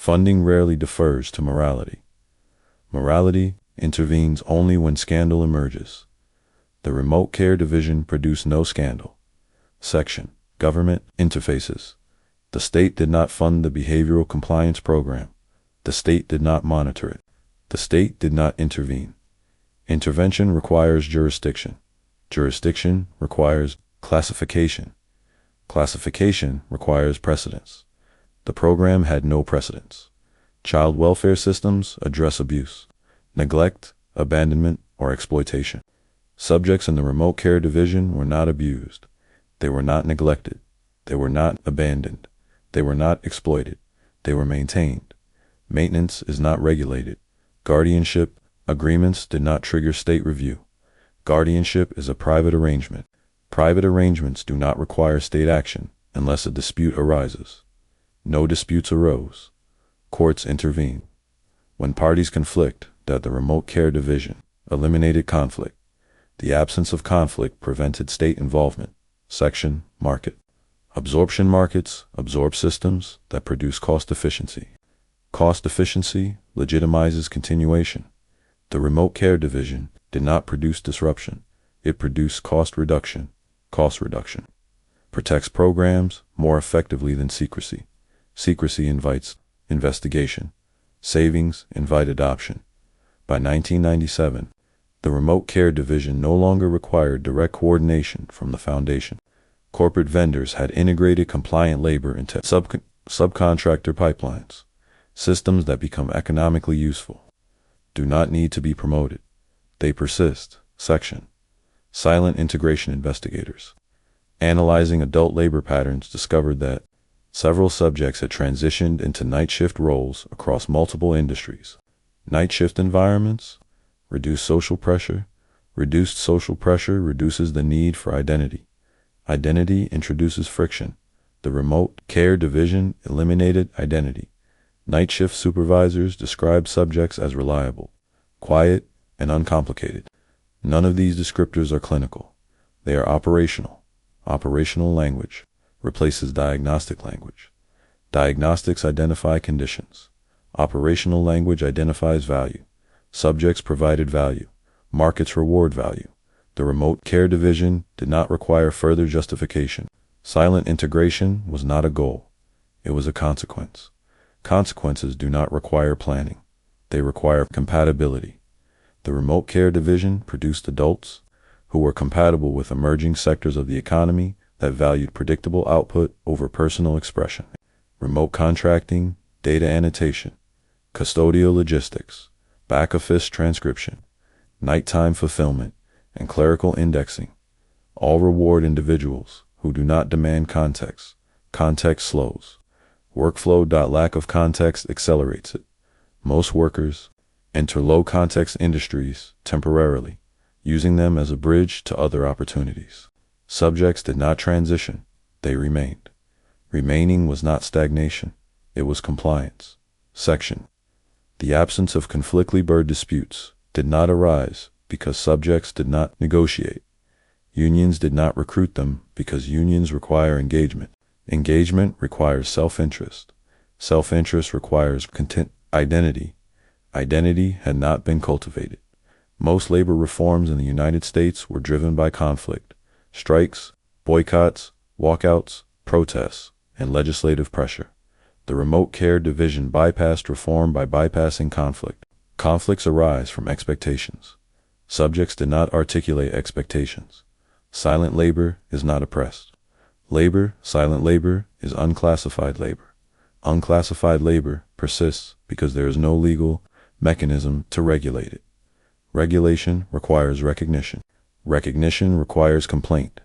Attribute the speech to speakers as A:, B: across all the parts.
A: Funding rarely defers to morality. Morality intervenes only when scandal emerges. The remote care division produced no scandal. Section: Government interfaces. The state did not fund the behavioral compliance program. The state did not monitor it. The state did not intervene. Intervention requires jurisdiction. Jurisdiction requires classification. Classification requires precedence. The program had no precedence. Child welfare systems address abuse, neglect, abandonment, or exploitation. Subjects in the remote care division were not abused. They were not neglected. They were not abandoned. They were not exploited. They were maintained. Maintenance is not regulated. Guardianship agreements did not trigger state review. Guardianship is a private arrangement. Private arrangements do not require state action unless a dispute arises. No disputes arose. Courts intervene. When parties conflict, that the remote care division eliminated conflict. The absence of conflict prevented state involvement. Section: Market. Absorption markets absorb systems that produce cost efficiency. Cost efficiency legitimizes continuation. The remote care division did not produce disruption. It produced cost reduction. Cost reduction protects programs more effectively than secrecy. Secrecy invites investigation. Savings invite adoption. By 1997, the remote care division no longer required direct coordination from the foundation. Corporate vendors had integrated compliant labor into subcontractor pipelines. Systems that become economically useful do not need to be promoted. They persist. Section: Silent integration investigators. Analyzing adult labor patterns discovered that several subjects had transitioned into night shift roles across multiple industries. Night shift environments reduce social pressure. Reduced social pressure reduces the need for identity. Identity introduces friction. The remote care division eliminated identity. Night shift supervisors describe subjects as reliable, quiet, and uncomplicated. None of these descriptors are clinical. They are operational. Operational language replaces diagnostic language. Diagnostics identify conditions. Operational language identifies value. Subjects provided value. Markets reward value. The remote care division did not require further justification. Silent integration was not a goal. It was a consequence. Consequences do not require planning. They require compatibility. The remote care division produced adults who were compatible with emerging sectors of the economy that valued predictable output over personal expression. Remote contracting, data annotation, custodial logistics, back-office transcription, nighttime fulfillment, and clerical indexing all reward individuals who do not demand context. Context slows. Workflow. Lack of context accelerates it. Most workers enter low-context industries temporarily, using them as a bridge to other opportunities. Subjects did not transition. They remained. Remaining was not stagnation. It was compliance. Section: The absence of conflict labor disputes did not arise because subjects did not negotiate. Unions did not recruit them because unions require engagement. Engagement requires self-interest. Self-interest requires identity. Identity had not been cultivated. Most labor reforms in the United States were driven by conflict, strikes, boycotts, walkouts, protests, and legislative pressure. The remote care division bypassed reform by bypassing conflict. Conflicts arise from expectations. Subjects did not articulate expectations. Silent labor is not oppressed. Silent labor is unclassified labor. Unclassified labor persists because there is no legal mechanism to regulate it. Regulation requires recognition. Recognition requires complaint.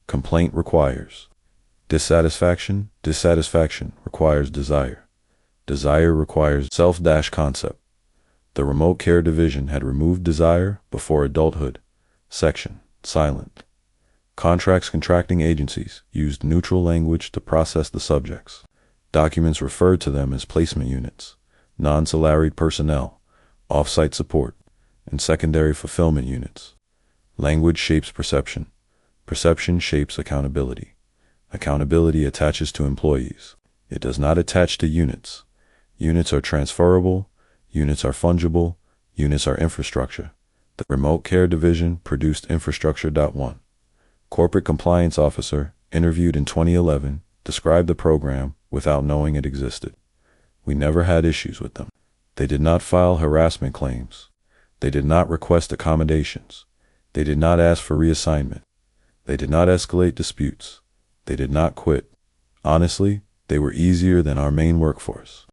A: Complaint requires dissatisfaction. Dissatisfaction requires desire. Desire requires self-concept. The remote care division had removed desire before adulthood. Section: Silent. Contracts. Contracting agencies used neutral language to process the subjects. Documents referred to them as placement units, non-salaried personnel, off-site support, and secondary fulfillment units. Language shapes perception. Perception shapes accountability. Accountability attaches to employees. It does not attach to units. Units are transferable, units are fungible, units are infrastructure. The Remote Care Division produced infrastructure.1. Corporate Compliance Officer, interviewed in 2011, described the program without knowing it existed. We never had issues with them. They did not file harassment claims. They did not request accommodations. They did not ask for reassignment. They did not escalate disputes. They did not quit. Honestly, they were easier than our main workforce.